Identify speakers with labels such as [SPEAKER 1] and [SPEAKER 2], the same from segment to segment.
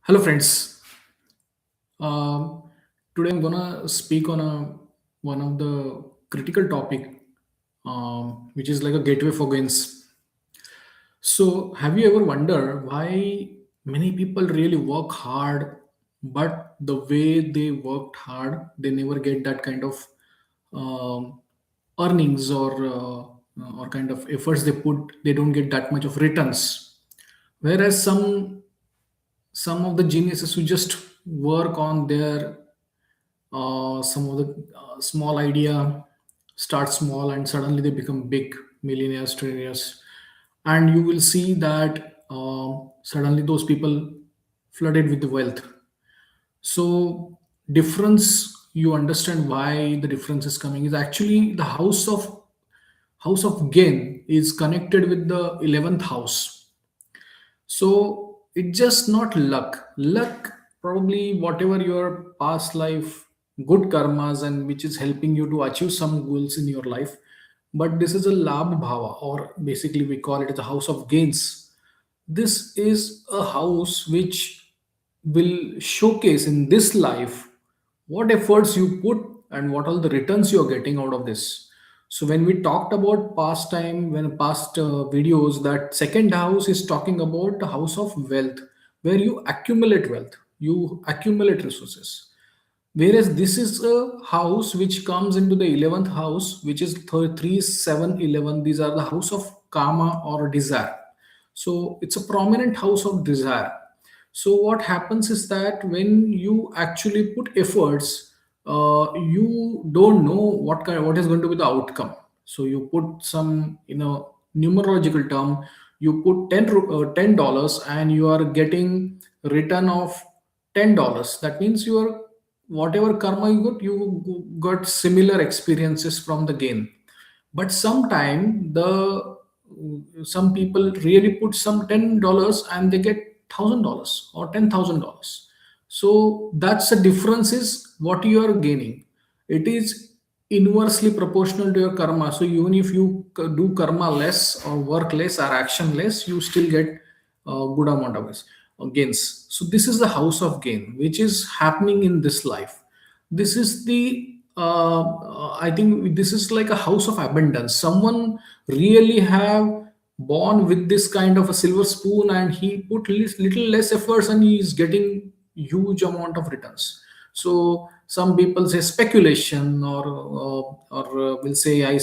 [SPEAKER 1] Hello, friends. Um, Today I'm gonna speak on a one of the critical topic, which is like a gateway for gains. So, have you ever wondered why many people really work hard, but the way they worked hard, they never get that kind of um, earnings or kind of efforts they put, they don't get that much of returns. Whereas some of the geniuses who just work on their some of the small idea start small and suddenly they become big millionaires trillionaires, and you will see that suddenly those people flooded with the wealth. So difference, you understand why the difference is coming, is actually the house of gain is connected with the 11th house. So it's just not luck. Luck, probably whatever your past life, good karmas, and which is helping you to achieve some goals in your life. But this is a Labha Bhava, or basically we call it as a house of gains. This is a house which will showcase in this life what efforts you put and what all the returns you're getting out of this. So when we talked about past time, when past videos, that second house is talking about the house of wealth, where you accumulate wealth, you accumulate resources. Whereas this is a house which comes into the 11th house, which is 3, 7, 11. These are the house of karma or desire. So it's a prominent house of desire. So what happens is that when you actually put efforts, you don't know what is going to be the outcome. So you put some, numerological term, you put $10 and you are getting return of $10. That means you are, whatever karma you got similar experiences from the gain. But sometime the some people really put some $10 and they get $1,000 or $10,000. So that's the difference is what you are gaining. It is inversely proportional to your karma. So even if you do karma less or work less or action less, you still get a good amount of gains. So this is the house of gain, which is happening in this life. This is the I think this is like a house of abundance. Someone really have born with this kind of a silver spoon, and he put little less efforts and he is getting huge amount of returns. So some people say speculation, or will say I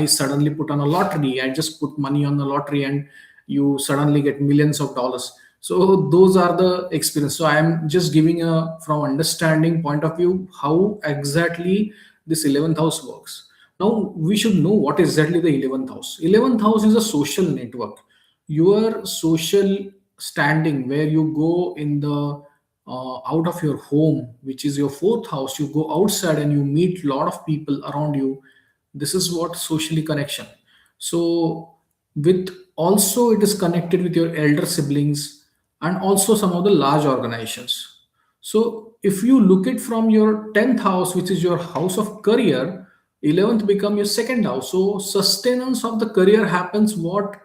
[SPEAKER 1] suddenly put on a lottery. I just put money on the lottery and you suddenly get millions of dollars. So those are the experience. So I am just giving a from understanding point of view how exactly this 11th house works. Now we should know what exactly the 11th house. 11th house is a social network. Your social standing, where you go in the out of your home, which is your fourth house, you go outside and you meet a lot of people around you. This is what socially connection. So with, also it is connected with your elder siblings and also some of the large organizations. So if you look it from your 10th house, which is your house of career, 11th become your second house. So sustenance of the career happens what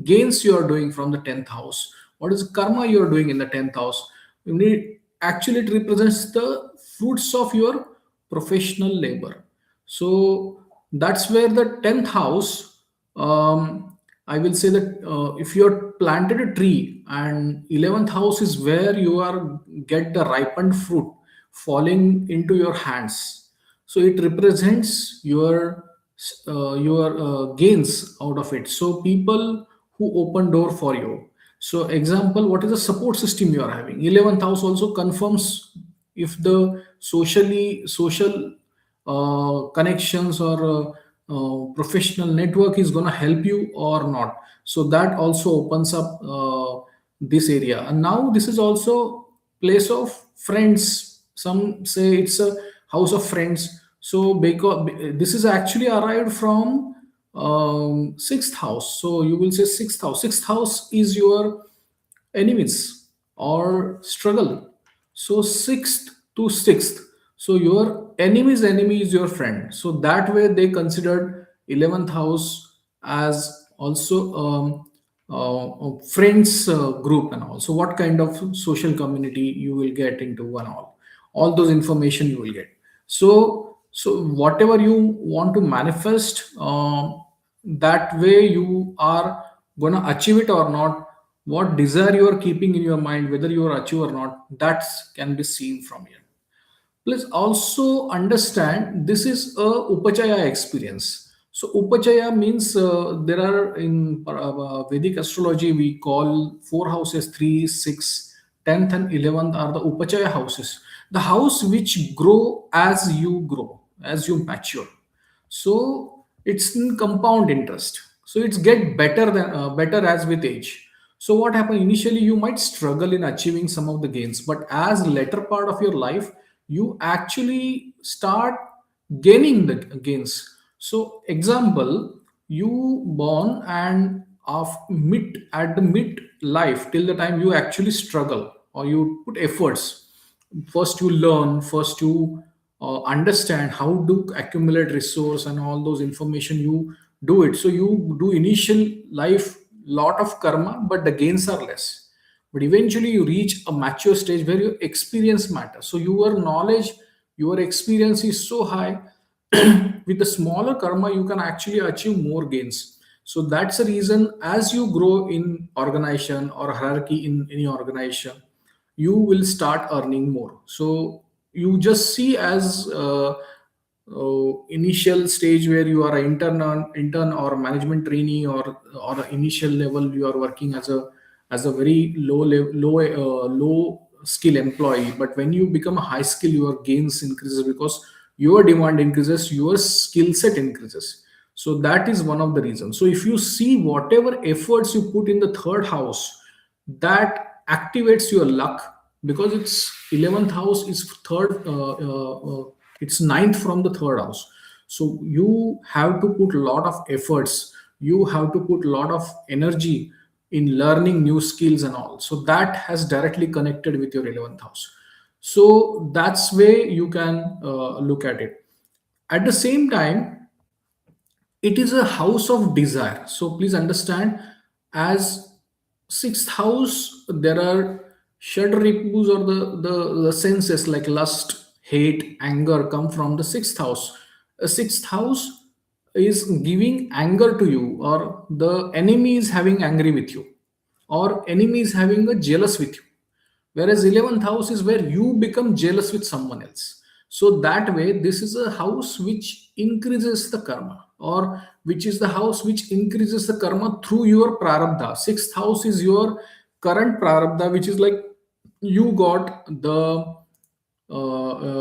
[SPEAKER 1] gains you are doing from the 10th house. What is karma you are doing in the 10th house? You need, actually it represents the fruits of your professional labor. So that's where the 10th house, I will say that if you are planted a tree and 11th house is where you are get the ripened fruit falling into your hands. So it represents your gains out of it. So people who open door for you. So example, what is the support system you are having? 11th house also confirms if the social connections or professional network is going to help you or not. So that also opens up this area. And now this is also place of friends. Some say it's a house of friends. So because this is actually arrived from sixth house. So you will say sixth house. Sixth house is your enemies or struggle. So sixth to sixth. So your enemy's enemy is your friend. So that way they considered 11th house as also friends group and all. So what kind of social community you will get into and all those information you will get. So whatever you want to manifest, that way you are gonna achieve it or not. What desire you are keeping in your mind, whether you are achieve or not, that can be seen from here. Please also understand this is a Upachaya experience. So Upachaya means there are in Vedic astrology we call four houses, 3, 6, 10th and 11th are the Upachaya houses. The house which grow as you grow, as you mature. So it's in compound interest, so it's get better as with age. So what happen, initially you might struggle in achieving some of the gains, but as later part of your life you actually start gaining the gains. So example, you born and of mid at the mid life till the time you actually struggle or you put efforts. First you learn, first you understand how to accumulate resource and all those information you do it. So you do initial life lot of karma, but the gains are less. But eventually you reach a mature stage where your experience matters. So your knowledge, your experience is so high. With the smaller karma you can actually achieve more gains. So that's the reason as you grow in organization or hierarchy in any organization, you will start earning more. So you just see as initial stage where you are an intern or management trainee, or a initial level you are working as a very low skill employee. But when you become a high skill, your gains increases because your demand increases, your skill set increases. So that is one of the reasons. So if you see whatever efforts you put in the third house, that activates your luck, because it's 11th house is third, it's ninth from the third house. So you have to put a lot of efforts, you have to put a lot of energy in learning new skills and all. So that has directly connected with your 11th house. So that's way you can look at it. At the same time, it is a house of desire. So please understand, as sixth house, there are shadripus, or the senses like lust, hate, anger come from the sixth house. A sixth house is giving anger to you, or the enemy is having angry with you, or enemy is having a jealous with you. Whereas 11th house is where you become jealous with someone else. So that way, this is a house which increases the karma, or which is the house which increases the karma through your prarabdha. Sixth house is your current prarabdha, which is like you got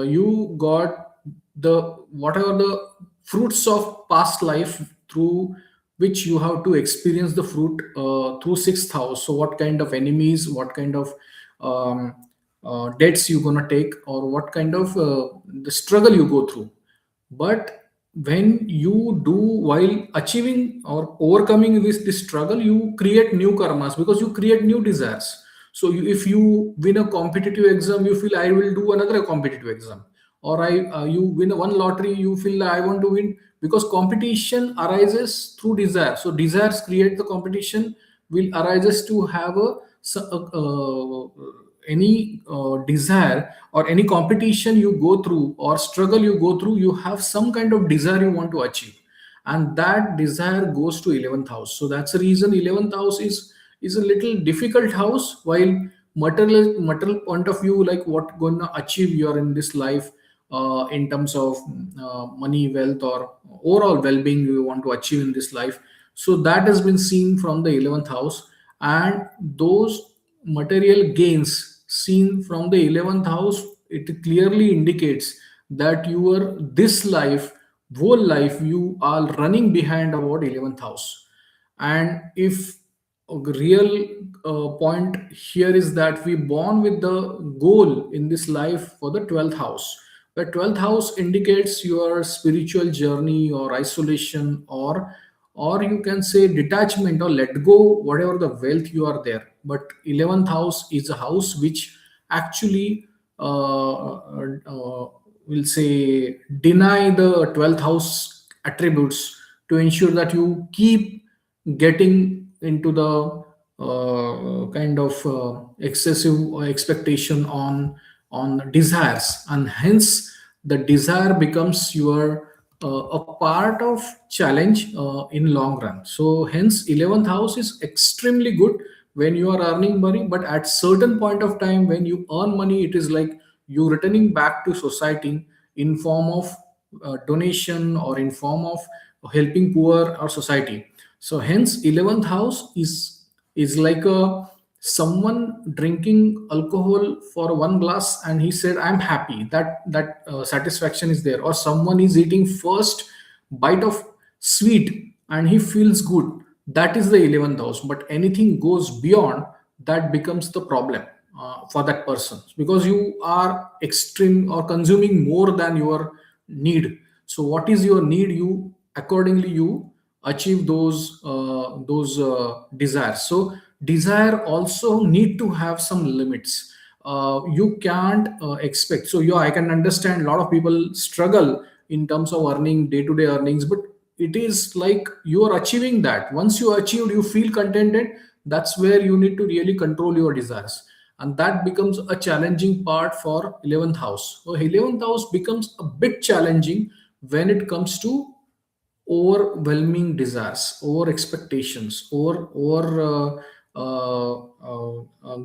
[SPEAKER 1] you got the whatever the fruits of past life, through which you have to experience the fruit through sixth house. So what kind of enemies, what kind of um, debts you gonna take, or what kind of the struggle you go through. But when you do, while achieving or overcoming this struggle, you create new karmas because you create new desires. So if you win a competitive exam, you feel I will do another competitive exam. Or you win one lottery, you feel I want to win, because competition arises through desire. So desires create the competition, will arises to have any desire, or any competition you go through or struggle you go through, you have some kind of desire you want to achieve, and that desire goes to 11th house. So that's the reason 11th house is a little difficult house. While material point of view, like what gonna achieve you are in this life, in terms of money, wealth, or overall well-being you want to achieve in this life. So that has been seen from the 11th house, and those material gains seen from the 11th house, it clearly indicates that your this life, whole life, you are running behind about 11th house. And if a real point here is that we born with the goal in this life for the 12th house, where 12th house indicates your spiritual journey or isolation, or you can say detachment, or let go whatever the wealth you are there. But 11th house is a house which actually will say deny the 12th house attributes, to ensure that you keep getting into the kind of excessive expectation on desires, and hence the desire becomes your a part of challenge in long run. So hence 11th house is extremely good when you are earning money, but at certain point of time when you earn money, it is like you returning back to society in form of donation or in form of helping poor or society. So hence 11th house is like a someone drinking alcohol for one glass and he said I'm happy, that satisfaction is there. Or someone is eating first bite of sweet and he feels good, that is the 11th house. But anything goes beyond that becomes the problem for that person, because you are extreme or consuming more than your need. So what is your need, you accordingly you achieve those desires. So desire also need to have some limits. You can't expect. So yeah, I can understand a lot of people struggle in terms of earning day to day earnings, but it is like you are achieving that. Once you achieved, you feel contented. That's where you need to really control your desires, and that becomes a challenging part for 11th house. So 11th house becomes a bit challenging when it comes to overwhelming desires, over expectations, over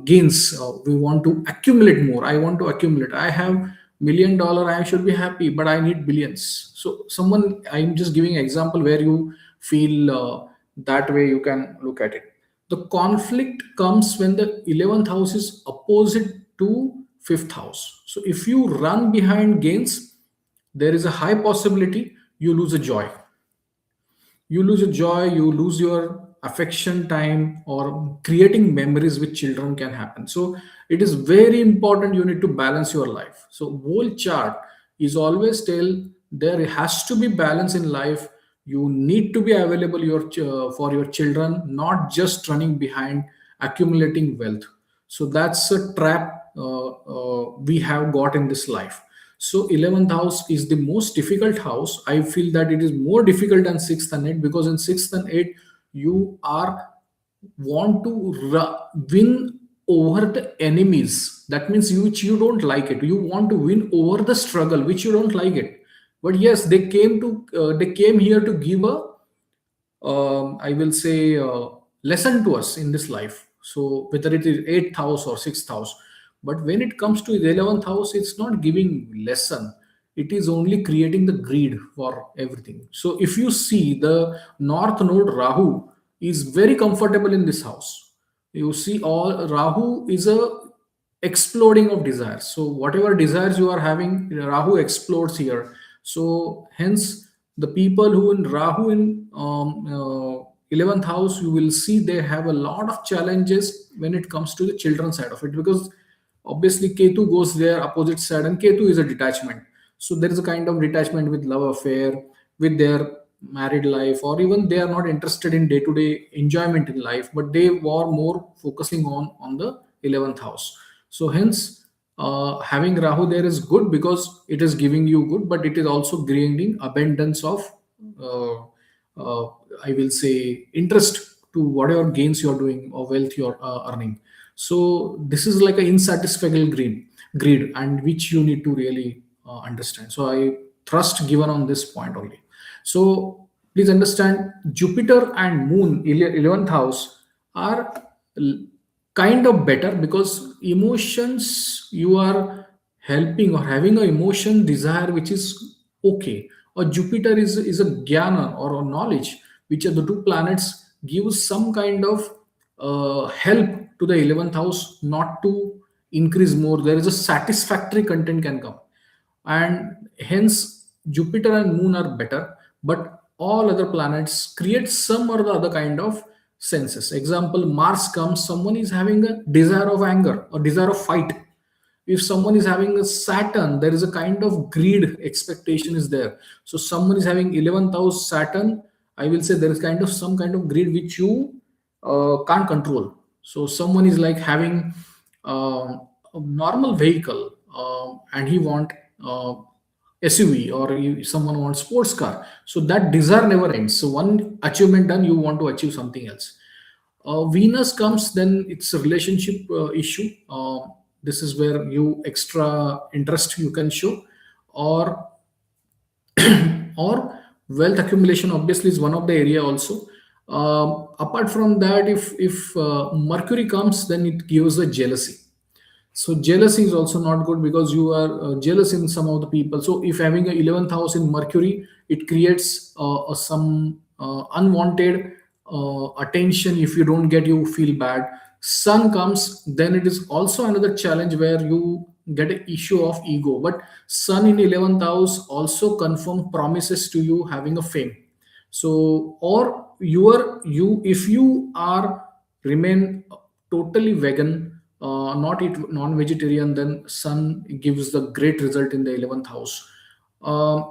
[SPEAKER 1] gains. We want to accumulate more. I want to accumulate. I have $1 million. I should be happy, but I need billions. So someone, I'm just giving an example where you feel that way. You can look at it. The conflict comes when the 11th house is opposite to fifth house. So if you run behind gains, there is a high possibility you lose a joy. You lose your joy, you lose your affection time, or creating memories with children can happen. So it is very important, you need to balance your life. So whole chart is always tell there has to be balance in life. You need to be available for your children, not just running behind accumulating wealth. So that's a trap we have got in this life. So 11th house is the most difficult house. I feel that it is more difficult than 6th and 8th, because in 6th and 8th you are want to win over the enemies. That means you which you don't like it. You want to win over the struggle which you don't like it. But yes, they came here to give a I will say, lesson to us in this life. So whether it is eighth house or sixth house, but when it comes to the 11th house, it's not giving lesson. It is only creating the greed for everything. So if you see the North Node Rahu is very comfortable in this house. You see, all Rahu is a exploding of desires. So whatever desires you are having, Rahu explodes here. So hence the people who in Rahu in 11th house, you will see they have a lot of challenges when it comes to the children side of it, because obviously Ketu goes there opposite side, and Ketu is a detachment. So there is a kind of detachment with love affair, with their married life, or even they are not interested in day to day enjoyment in life, but they were more focusing on the 11th house. So hence having Rahu there is good, because it is giving you good, but it is also bringing abundance of uh, uh, I will say interest to whatever gains you are doing or wealth you are earning. So this is like an insatisfiable greed, and which you need to really understand. So I trust given on this point only. So please understand, Jupiter and Moon, 11th house, are l- kind of better, because emotions you are helping or having a emotion desire which is okay. Or Jupiter is a jnana or a knowledge, which are the two planets gives some kind of help to the 11th house not to increase more. There is a satisfactory content can come, and hence Jupiter and Moon are better. But all other planets create some or the other kind of senses. Example, Mars comes, someone is having a desire of anger or desire of fight. If someone is having a Saturn, there is a kind of greed expectation is there. So someone is having 11th house Saturn, I will say there is kind of some kind of greed which you can't control. So someone is like having a normal vehicle, and he want SUV, or someone wants sports car. So that desire never ends. So one achievement done, you want to achieve something else. Venus comes, then it's a relationship issue. This is where you extra interest you can show, or or wealth accumulation obviously is one of the area also. Apart from that, if Mercury comes, then it gives a jealousy. So jealousy is also not good because you are jealous in some of the people. So if having a 11th house in Mercury, it creates some unwanted attention. If you don't get, you feel bad. Sun comes, then it is also another challenge where you get an issue of ego. But Sun in 11th house also confirm promises to you having a fame. So, or you if you are remain totally vegan, not eat non-vegetarian, then Sun gives the great result in the 11th house.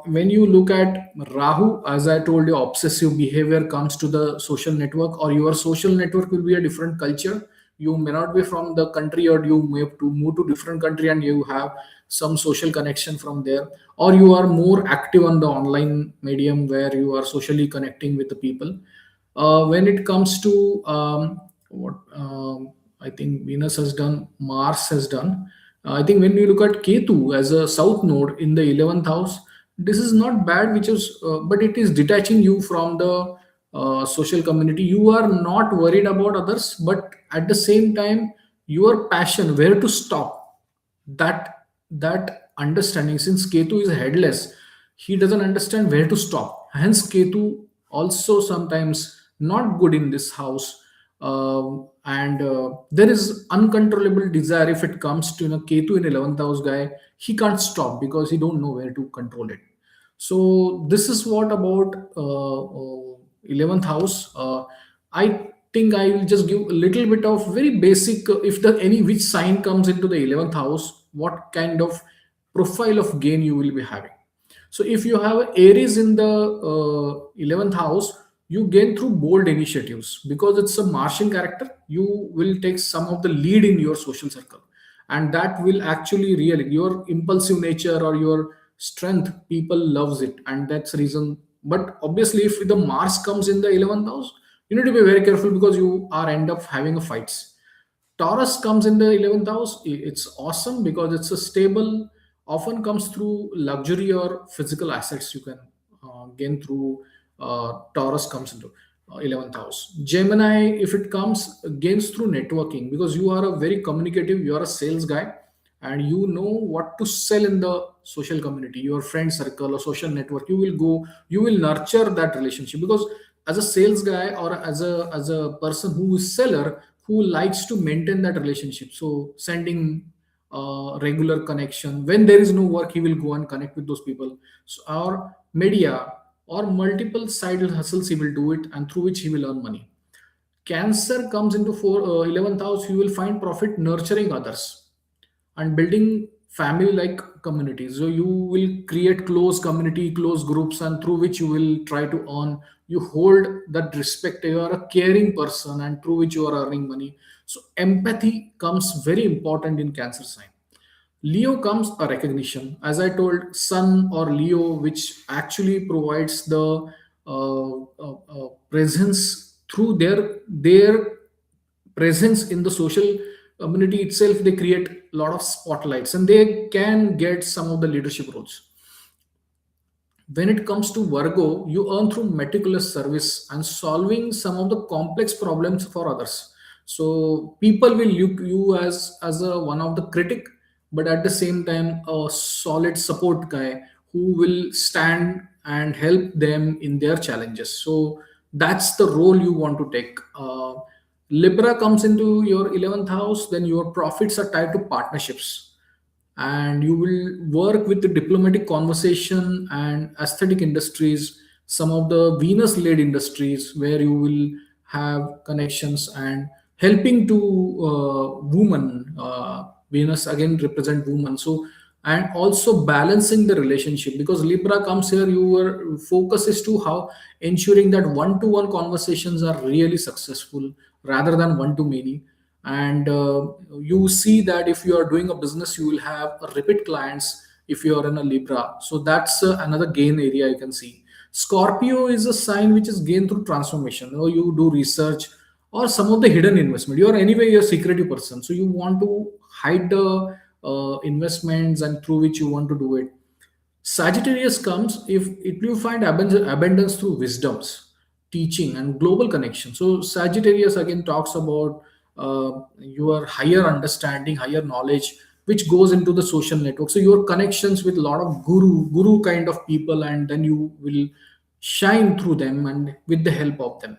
[SPEAKER 1] When you look at Rahu, as I told you, obsessive behavior comes to the social network, or your social network will be a different culture. You may not be from the country, or you may have to move to different country and you have some social connection from there, or you are more active on the online medium where you are socially connecting with the people. When it comes to what I think Venus has done, Mars has done. I think when you look at Ketu as a south node in the 11th house, this is not bad, which is, but it is detaching you from the social community. You are not worried about others, but at the same time, your passion, where to stop, that understanding, since Ketu is headless, he doesn't understand where to stop. Hence, Ketu also sometimes not good in this house. And there is uncontrollable desire if it comes to, Ketu in 11th house guy. He can't stop because he don't know where to control it. So this is what about 11th house. I think I will just give a little bit of very basic. If the any which sign comes into the 11th house, what kind of profile of gain you will be having. So if you have Aries in the 11th house, you gain through bold initiatives because it's a Martian character. You will take some of the lead in your social circle, and that will actually really your impulsive nature or your strength. People loves it, and that's the reason. But obviously, if the Mars comes in the 11th house, you need to be very careful because you are end up having a fights. Taurus comes in the 11th house. It's awesome because it's a stable, often comes through luxury or physical assets you can gain through. Taurus comes into 11th house. Gemini, if it comes, gains through networking because you are a very communicative, you are a sales guy, and you know what to sell in the social community, your friend circle or social network. You will go, you will nurture that relationship because as a sales guy or as a person who is seller, who likes to maintain that relationship, so sending regular connection. When there is no work, he will go and connect with those people. So, or media or multiple side hustles, he will do it, and through which he will earn money. Cancer comes into 11th house. You will find profit nurturing others and building family like communities. So you will create close community, close groups, and through which you will try to earn. You hold that respect, you are a caring person, and through which you are earning money. So empathy comes very important in Cancer sign. Leo comes a recognition, as I told, Sun or Leo, which actually provides the presence through their presence in the social community itself. They create a lot of spotlights, and they can get some of the leadership roles. When it comes to Virgo, you earn through meticulous service and solving some of the complex problems for others. So people will look you as a one of the critic, but at the same time a solid support guy who will stand and help them in their challenges. So that's the role you want to take. Libra comes into your 11th house, then your profits are tied to partnerships, and you will work with the diplomatic conversation and aesthetic industries, some of the Venus led industries where you will have connections and helping to women. Venus again represent women. So, and also balancing the relationship, because Libra comes here, your focus is to how ensuring that one to one conversations are really successful rather than one to many. And you see that if you are doing a business, you will have repeat clients if you are in a Libra. So that's another gain area you can see. Scorpio is a sign which is gained through transformation. You know, you do research, or some of the hidden investment. You are anyway you're a secretive person, so you want to hide the investments and through which you want to do it. Sagittarius comes if you find abundance through wisdoms, teaching, and global connection. So Sagittarius again talks about your higher understanding, higher knowledge, which goes into the social network. So your connections with a lot of guru kind of people, and then you will shine through them and with the help of them.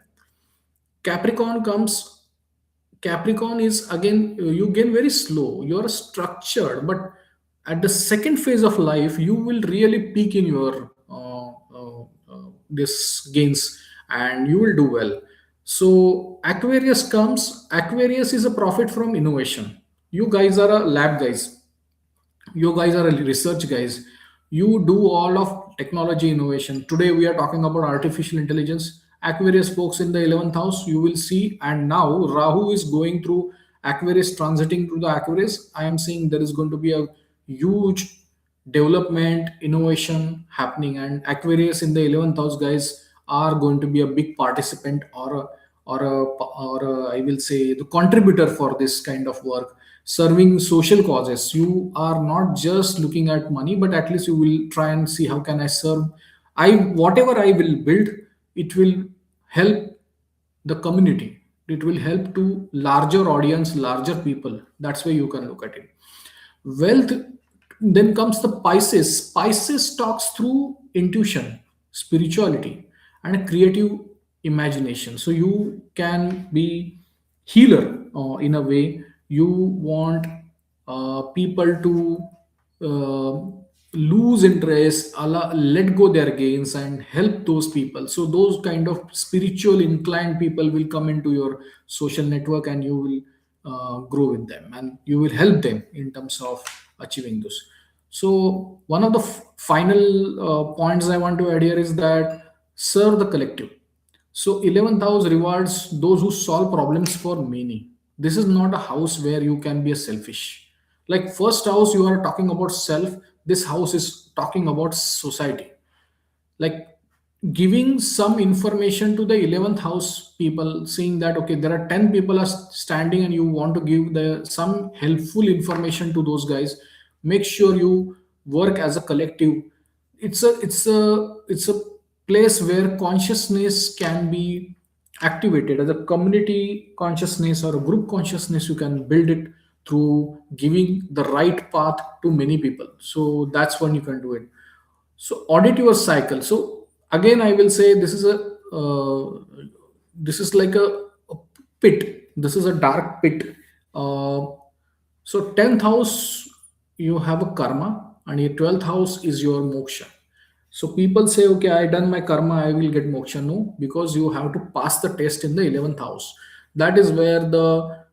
[SPEAKER 1] Capricorn comes. Capricorn is again you gain very slow. You're structured, but at the second phase of life, you will really peak in your this gains, and you will do well. So Aquarius comes. Aquarius is a profit from innovation. You guys are a lab guys, you guys are research guys, you do all of technology innovation. Today we are talking about artificial intelligence. Aquarius folks in the 11th house, you will see. And now Rahu is going through Aquarius, transiting through the Aquarius. I am seeing there is going to be a huge development innovation happening, and Aquarius in the 11th house guys are going to be a big participant, or I will say the contributor for this kind of work, serving social causes. You are not just looking at money, but at least you will try and see how can I serve. I whatever I will build, it will help the community. It will help to larger audience, larger people. That's why you can look at it. Wealth, then comes the Pisces. Pisces talks through intuition, spirituality, and a creative imagination. So you can be healer in a way. You want people to lose interest, let go their gains, and help those people. So those kind of spiritual inclined people will come into your social network, and you will grow with them, and you will help them in terms of achieving this. So one of the final points I want to add here is that serve the collective. So 11th house rewards those who solve problems for meaning. This is not a house where you can be a selfish. Like first house, you are talking about self. This house is talking about society. Like giving some information to the 11th house people, seeing that okay, there are 10 people are standing, and you want to give the some helpful information to those guys. Make sure you work as a collective. It's a place where consciousness can be activated as a community consciousness or a group consciousness. You can build it through giving the right path to many people. So that's when you can do it. So audit your cycle. So again, I will say this is this is like a pit. This is a dark pit. Uh, so 10th house, you have a karma, and your 12th house is your moksha. So people say, okay, I done my karma, I will get moksha. No, because you have to pass the test in the 11th house. That is where the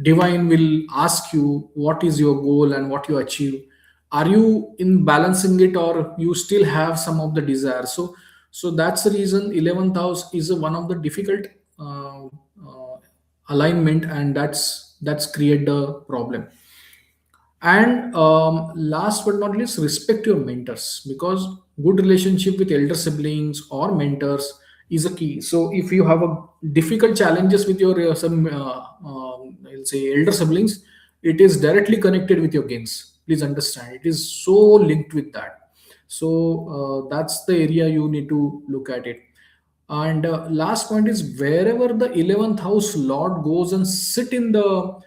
[SPEAKER 1] divine will ask you what is your goal and what you achieve. Are you in balancing it, or you still have some of the desire? So that's the reason 11th house is one of the difficult alignment, and that's create the problem. And last but not least, respect your mentors, because good relationship with elder siblings or mentors is a key. So if you have a difficult challenges with your some I'll say elder siblings, it is directly connected with your gains. Please understand, it is so linked with that. So that's the area you need to look at it. And last point is, wherever the 11th house lord goes and sit in the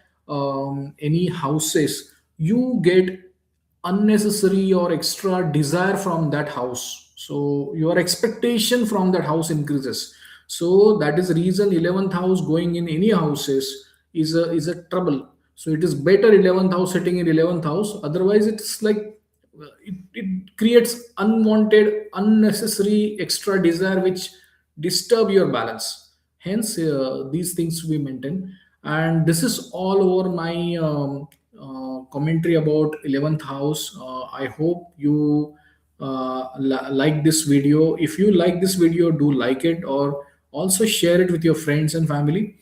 [SPEAKER 1] any houses, you get unnecessary or extra desire from that house. So your expectation from that house increases. So that is the reason 11th house going in any houses is a trouble. So it is better 11th house sitting in 11th house. Otherwise, it's like it creates unwanted, unnecessary extra desire which disturb your balance. Hence, these things to be maintained. And this is all over my commentary about 11th house. I hope you like this video. If you like this video, do like it, or also share it with your friends and family.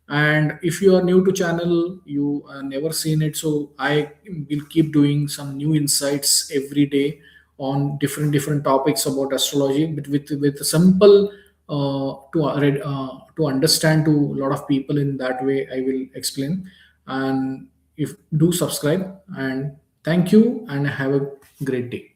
[SPEAKER 1] And if you are new to channel, you never seen it, so I will keep doing some new insights every day on different topics about astrology, but with simple to understand to a lot of people. In that way I will explain. And if do subscribe, and thank you and have a great day.